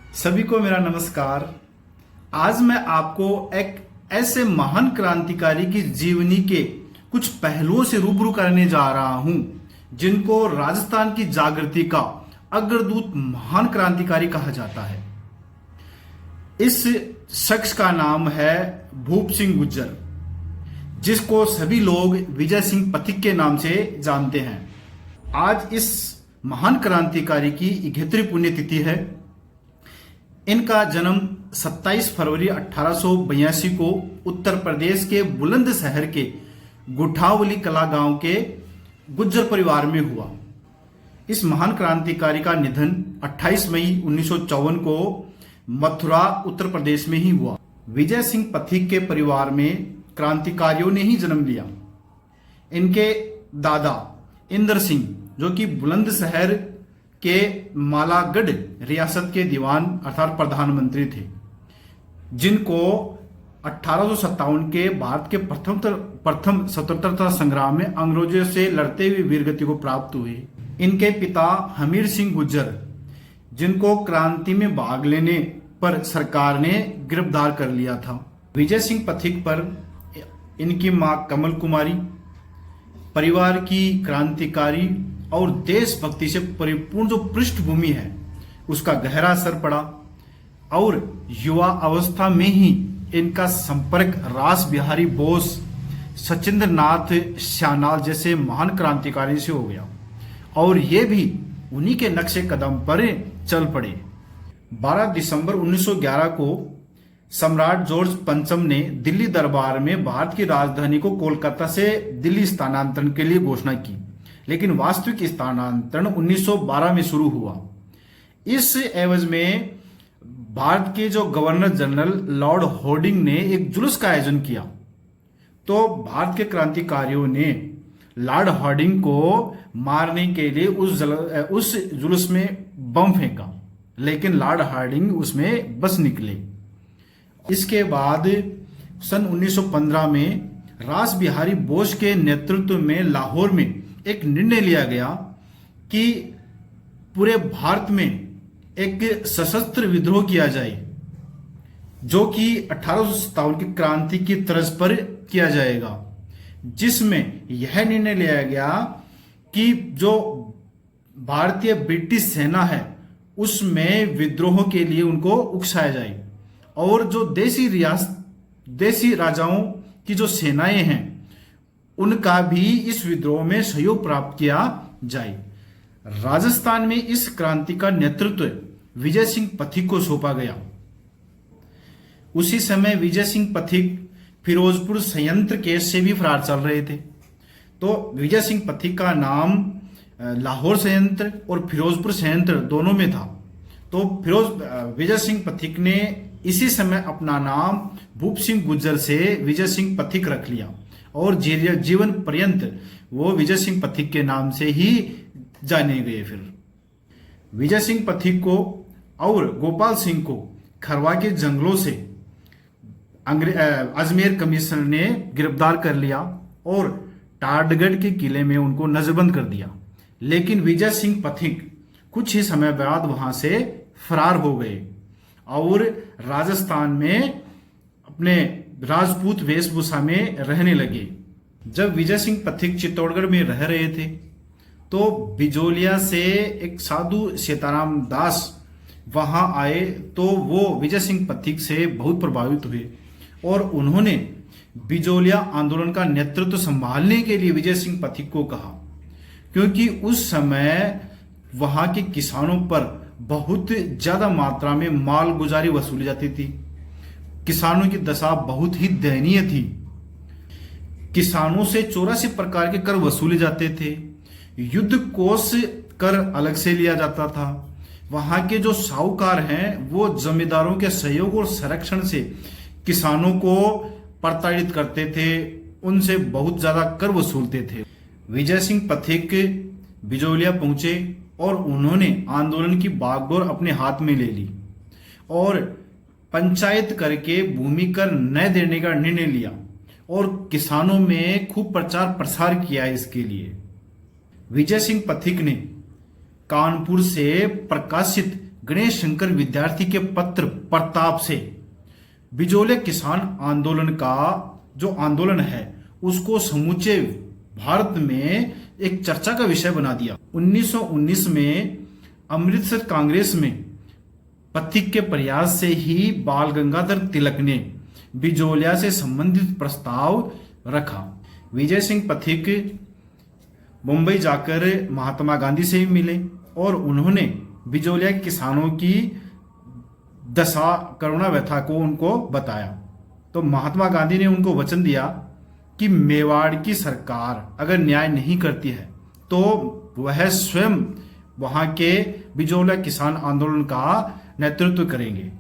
सभी को मेरा नमस्कार। आज मैं आपको एक ऐसे महान क्रांतिकारी की जीवनी के कुछ पहलुओं से रूबरू करने जा रहा हूं जिनको राजस्थान की जागृति का अग्रदूत महान क्रांतिकारी कहा जाता है। इस शख्स का नाम है भूप सिंह गुज्जर, जिसको सभी लोग विजय सिंह पथिक के नाम से जानते हैं। आज इस महान क्रांतिकारी की 71वीं पुण्यतिथि है। इनका जन्म 27 फरवरी 1882 को उत्तर प्रदेश के बुलंदशहर के गुठावली कला गांव के गुज्जर परिवार में हुआ। इस महान क्रांतिकारी का निधन 28 मई 1954 को मथुरा उत्तर प्रदेश में ही हुआ। विजय सिंह पथिक के परिवार में क्रांतिकारियों ने ही जन्म लिया। इनके दादा इंदर सिंह, जो कि बुलंदशहर के मालागढ़ रियासत के दीवान अर्थात प्रधानमंत्री थे, जिनको 1857 के भारत के प्रथम स्वतंत्रता संग्राम में अंग्रेजों से लड़ते हुए वीरगति को प्राप्त हुई। इनके पिता हमीर सिंह गुज्जर, जिनको क्रांति में भाग लेने पर सरकार ने गिरफ्तार कर लिया था। विजय सिंह पथिक पर इनकी मां कमल कुमारी परिवार की क्रांतिकारी और देशभक्ति से परिपूर्ण जो पृष्ठभूमि है उसका गहरा असर पड़ा और युवा अवस्था में ही इनका संपर्क रास बिहारी बोस, सचिंद्र नाथ सान्याल जैसे महान क्रांतिकारी से हो गया और ये भी उन्हीं के नक्शे कदम पर चल पड़े। 12 दिसंबर 1911 को सम्राट जॉर्ज पंचम ने दिल्ली दरबार में भारत की राजधानी को कोलकाता से दिल्ली स्थानांतरण के लिए घोषणा की, लेकिन वास्तविक स्थानांतरण 1912 में शुरू हुआ। इस एवज में भारत के जो गवर्नर जनरल लॉर्ड हॉर्डिंग ने एक जुलूस का आयोजन किया, तो भारत के क्रांतिकारियों ने लॉर्ड हॉर्डिंग को मारने के लिए उस जुलूस में बम फेंका, लेकिन लॉर्ड हॉर्डिंग उसमें बच निकले। इसके बाद सन 1915 में रास बिहारी बोस के नेतृत्व में लाहौर में एक निर्णय लिया गया कि पूरे भारत में एक सशस्त्र विद्रोह किया जाए, जो कि 1857 की क्रांति की तर्ज पर किया जाएगा, जिसमें यह निर्णय लिया गया कि जो भारतीय ब्रिटिश सेना है उसमें विद्रोह के लिए उनको उकसाया जाए और जो देसी राजाओं की जो सेनाएं हैं उनका भी इस विद्रोह में सहयोग प्राप्त किया जाए। राजस्थान में इस क्रांति का नेतृत्व विजय सिंह पथिक को सौंपा गया। उसी समय विजय सिंह पथिक फिरोजपुर संयंत्र केस से भी फरार चल रहे थे। तो विजय सिंह पथिक का नाम लाहौर संयंत्र और फिरोजपुर संयंत्र दोनों में था। तो विजय सिंह पथिक ने इसी समय अपना नाम भूप सिंह गुज्जर से विजय सिंह पथिक रख लिया और जीवन पर्यंत वो विजय सिंह पथिक के नाम से ही जाने गए। फिर विजय सिंह पथिक को और गोपाल सिंह को खरवा के जंगलों से अजमेर कमिश्नर ने गिरफ्तार कर लिया और टाडगढ़ के किले में उनको नजरबंद कर दिया, लेकिन विजय सिंह पथिक कुछ ही समय बाद वहां से फरार हो गए और राजस्थान में अपने राजपूत वेशभूषा में रहने लगे। जब विजय सिंह पथिक चित्तौड़गढ़ में रह रहे थे तो बिजोलिया से एक साधु सीताराम दास वहां आए, तो वो विजय सिंह पथिक से बहुत प्रभावित हुए और उन्होंने बिजोलिया आंदोलन का नेतृत्व संभालने के लिए विजय सिंह पथिक को कहा, क्योंकि उस समय वहां के किसानों पर बहुत ज्यादा मात्रा में माल गुजारी वसूली जाती थी। किसानों की दशा बहुत ही दयनीय थी। किसानों से 84 प्रकार के कर वसूले जाते थे। युद्ध कोष कर अलग से लिया जाता था। वहां के जो साहूकार हैं वो जमींदारों के सहयोग और संरक्षण से किसानों को प्रताड़ित करते थे, उनसे बहुत ज्यादा कर वसूलते थे। विजय सिंह पथिक बिजोलिया पहुंचे और उन्होंने आंदोलन की बागडोर अपने हाथ में ले ली और पंचायत करके भूमि कर न देने का निर्णय लिया और किसानों में खूब प्रचार प्रसार किया। इसके लिए विजय सिंह पथिक ने कानपुर से प्रकाशित गणेश शंकर विद्यार्थी के पत्र प्रताप से बिजोले किसान आंदोलन का जो आंदोलन है उसको समूचे भारत में एक चर्चा का विषय बना दिया। 1919 में अमृतसर कांग्रेस में पथिक के प्रयास से ही बाल गंगाधर तिलक ने बिजोलिया से संबंधित प्रस्ताव रखा। विजय सिंह पथिक मुंबई जाकर महात्मा गांधी से भी मिले और उन्होंने बिजोलिया के किसानों की दशा करुणा व्यथा को उनको बताया। तो महात्मा गांधी ने उनको वचन दिया कि मेवाड़ की सरकार अगर न्याय नहीं करती है तो वह स्वयं वहां के बिजोलिया किसान आंदोलन का नेतृत्व करेंगे।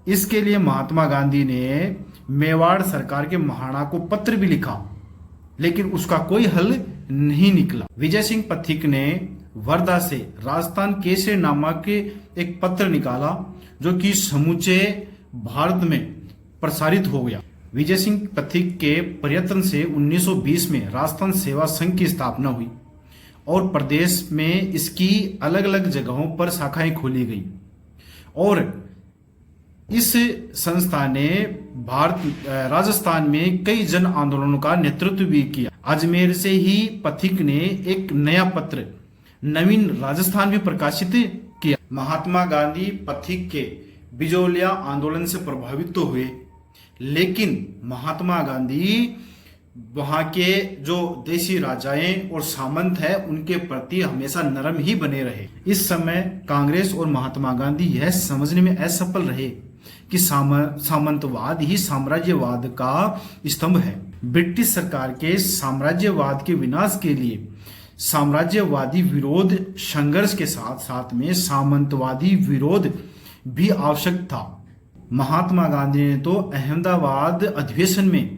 इसके लिए महात्मा गांधी ने मेवाड़ सरकार के महाराणा को पत्र भी लिखा, लेकिन उसका कोई हल नहीं निकला। विजय सिंह पथिक ने वर्धा से राजस्थान केसरी नामक एक पत्र निकाला जो कि समूचे भारत में प्रसारित हो गया। विजय सिंह पथिक के प्रयत्न से 1920 में राजस्थान सेवा संघ की स्थापना हुई और प्रदेश में इसकी अलग अलग जगहों पर शाखाएं खोली गई और इस संस्था ने राजस्थान में कई जन आंदोलनों का नेतृत्व भी किया। अजमेर से ही पथिक ने एक नया पत्र नवीन राजस्थान भी प्रकाशित किया। महात्मा गांधी पथिक के बिजोलिया आंदोलन से प्रभावित तो हुए, लेकिन महात्मा गांधी वहां के जो देशी राजाएं और सामंत है उनके प्रति हमेशा नरम ही बने रहे। इस समय कांग्रेस और महात्मा गांधी यह समझने में असफल रहे कि सामंतवाद ही साम्राज्यवाद का स्तंभ है। ब्रिटिश सरकार के साम्राज्यवाद के विनाश के लिए साम्राज्यवादी विरोध संघर्ष के साथ साथ में सामंतवादी विरोध भी आवश्यक था। महात्मा गांधी ने तो अहमदाबाद अधिवेशन में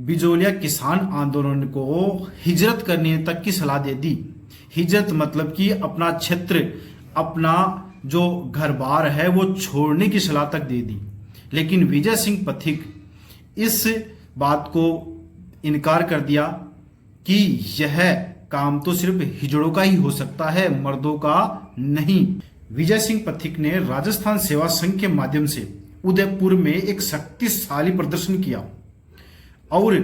बिजोलिया किसान आंदोलन को हिजरत करने तक की सलाह दे दी। हिजरत मतलब कि अपना क्षेत्र, अपना जो घर बार है वो छोड़ने की सलाह तक दे दी। लेकिन विजय सिंह पथिक इस बात को इनकार कर दिया कि यह काम तो सिर्फ हिजड़ों का ही हो सकता है, मर्दों का नहीं। विजय सिंह पथिक ने राजस्थान सेवा संघ के माध्यम से उदयपुर में एक शक्तिशाली प्रदर्शन किया और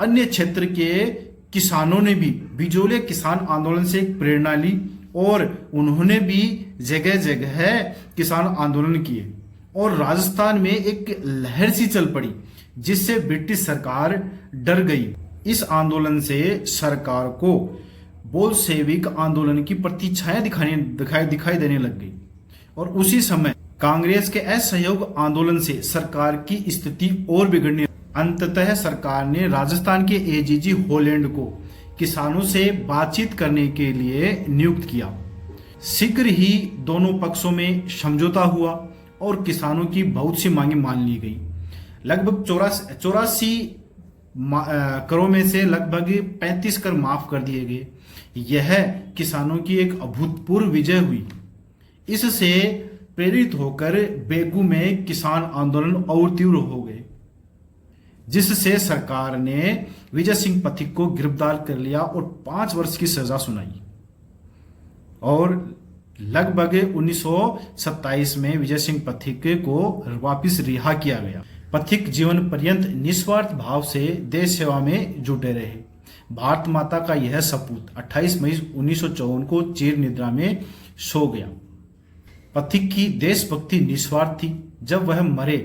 अन्य क्षेत्र के किसानों ने भी बिजोलिया किसान आंदोलन से एक प्रेरणा ली और उन्होंने भी जगह जगह किसान आंदोलन किए और राजस्थान में एक लहर सी चल पड़ी जिससे ब्रिटिश सरकार डर गई। इस आंदोलन से सरकार को बोल्शेविक आंदोलन की प्रतीक्षाएं दिखाई देने लग गई और उसी समय कांग्रेस के असहयोग आंदोलन से सरकार की स्थिति और बिगड़ने। अंततः सरकार ने राजस्थान के एजीजी होलैंड को किसानों से बातचीत करने के लिए नियुक्त किया। शीघ्र ही दोनों पक्षों में समझौता हुआ और किसानों की बहुत सी मांगें मान ली गई। लगभग 84 करों में से लगभग 35 कर माफ कर दिए गए। यह किसानों की एक अभूतपूर्व विजय हुई। इससे प्रेरित होकर बेगू में किसान आंदोलन और तीव्र हो गए, जिससे सरकार ने विजय सिंह पथिक को गिरफ्तार कर लिया और 5 वर्ष की सजा सुनाई और लगभग 1927 में विजय सिंह पथिक को वापस रिहा किया गया। पथिक जीवन पर्यंत निस्वार्थ भाव से देश सेवा में जुटे रहे। भारत माता का यह सपूत 28 मई 1954 को चीर निद्रा में सो गया। पथिक की देशभक्ति निस्वार्थ थी। जब वह मरे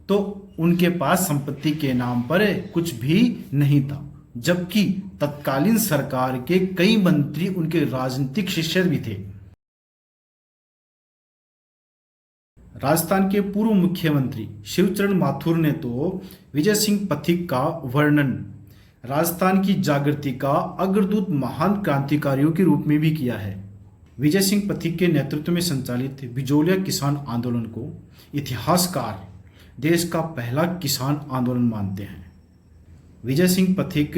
तो उनके पास संपत्ति के नाम पर कुछ भी नहीं था, जबकि तत्कालीन सरकार के कई मंत्री उनके राजनीतिक शिष्य भी थे। राजस्थान के पूर्व मुख्यमंत्री शिवचरण माथुर ने तो विजय सिंह पथिक का वर्णन राजस्थान की जागृति का अग्रदूत महान क्रांतिकारियों के रूप में भी किया है। विजय सिंह पथिक के नेतृत्व में संचालित बिजोलिया किसान आंदोलन को इतिहासकार देश का पहला किसान आंदोलन मानते हैं। विजय सिंह पथिक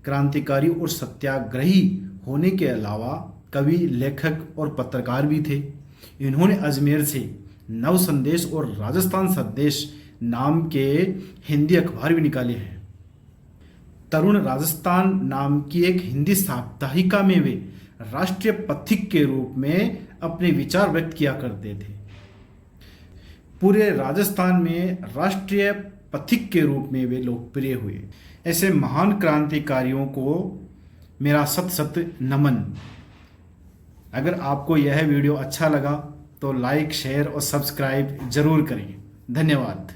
क्रांतिकारी और सत्याग्रही होने के अलावा कवि, लेखक और पत्रकार भी थे। इन्होंने अजमेर से नव संदेश और राजस्थान संदेश नाम के हिंदी अखबार भी निकाले हैं। तरुण राजस्थान नाम की एक हिंदी साप्ताहिका में वे राष्ट्रीय पथिक के रूप में अपने विचार व्यक्त किया करते थे। पूरे राजस्थान में राष्ट्रीय पथिक के रूप में वे लोकप्रिय हुए। ऐसे महान क्रांतिकारियों को मेरा सत सत नमन। अगर आपको यह वीडियो अच्छा लगा तो लाइक, शेयर और सब्सक्राइब जरूर करें। धन्यवाद।